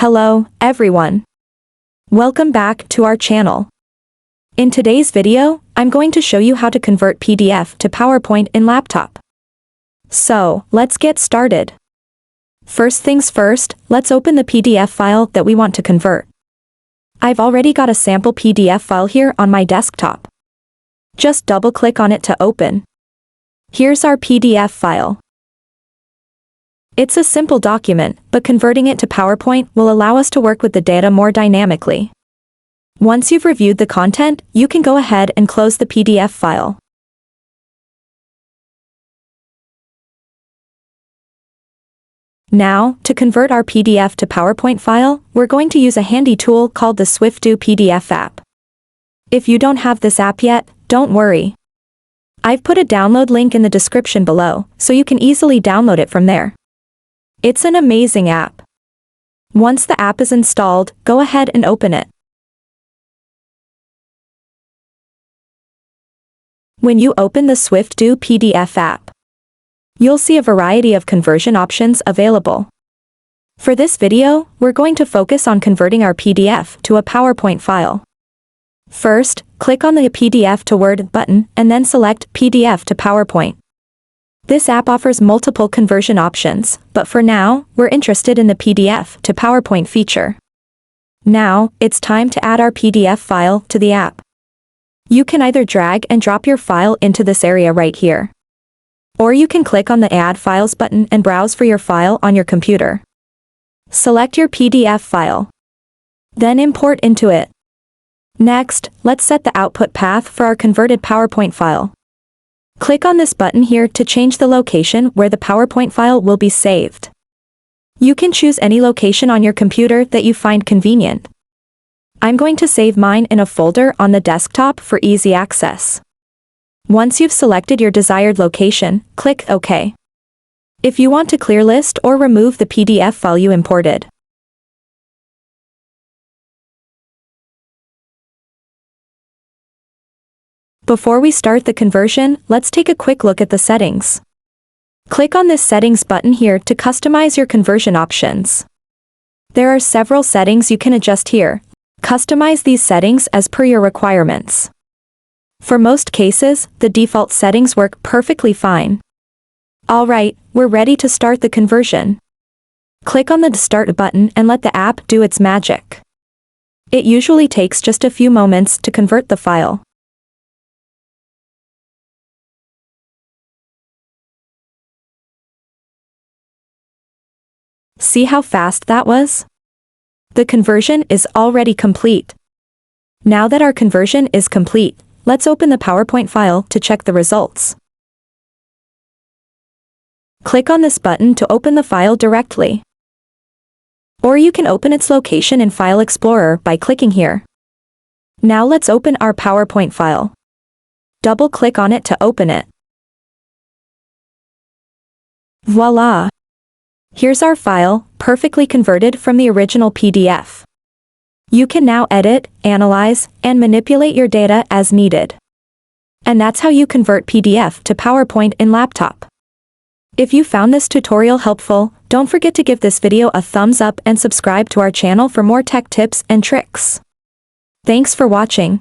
Hello, everyone. Welcome back to our channel. In today's video, I'm going to show you how to convert PDF to PowerPoint in laptop. So, let's get started. First things first, let's open the PDF file that we want to convert. I've already got a sample PDF file here on my desktop. Just double-click on it to open. Here's our PDF file. It's a simple document, but converting it to PowerPoint will allow us to work with the data more dynamically. Once you've reviewed the content, you can go ahead and close the PDF file. Now, to convert our PDF to PowerPoint file, we're going to use a handy tool called the SwiftDo PDF app. If you don't have this app yet, don't worry. I've put a download link in the description below, so you can easily download it from there. It's an amazing app. Once the app is installed, go ahead and open it. When you open the SwiftDo PDF app, you'll see a variety of conversion options available. For this video, we're going to focus on converting our PDF to a PowerPoint file. First, click on the PDF to Word button and then select PDF to PowerPoint. This app offers multiple conversion options, but for now, we're interested in the PDF to PowerPoint feature. Now, it's time to add our PDF file to the app. You can either drag and drop your file into this area right here. Or you can click on the Add Files button and browse for your file on your computer. Select your PDF file. Then import into it. Next, let's set the output path for our converted PowerPoint file. Click on this button here to change the location where the PowerPoint file will be saved. You can choose any location on your computer that you find convenient. I'm going to save mine in a folder on the desktop for easy access. Once you've selected your desired location, click OK. If you want to clear list or remove the PDF file you imported, before we start the conversion, let's take a quick look at the settings. Click on this Settings button here to customize your conversion options. There are several settings you can adjust here. Customize these settings as per your requirements. For most cases, the default settings work perfectly fine. Alright, we're ready to start the conversion. Click on the Start button and let the app do its magic. It usually takes just a few moments to convert the file. See how fast that was? The conversion is already complete. Now that our conversion is complete, let's open the PowerPoint file to check the results. Click on this button to open the file directly. Or you can open its location in File Explorer by clicking here. Now let's open our PowerPoint file. Double-click on it to open it. Voila! Here's our file, perfectly converted from the original PDF. You can now edit, analyze, and manipulate your data as needed. And that's how you convert PDF to PowerPoint in laptop. If you found this tutorial helpful, don't forget to give this video a thumbs up and subscribe to our channel for more tech tips and tricks. Thanks for watching.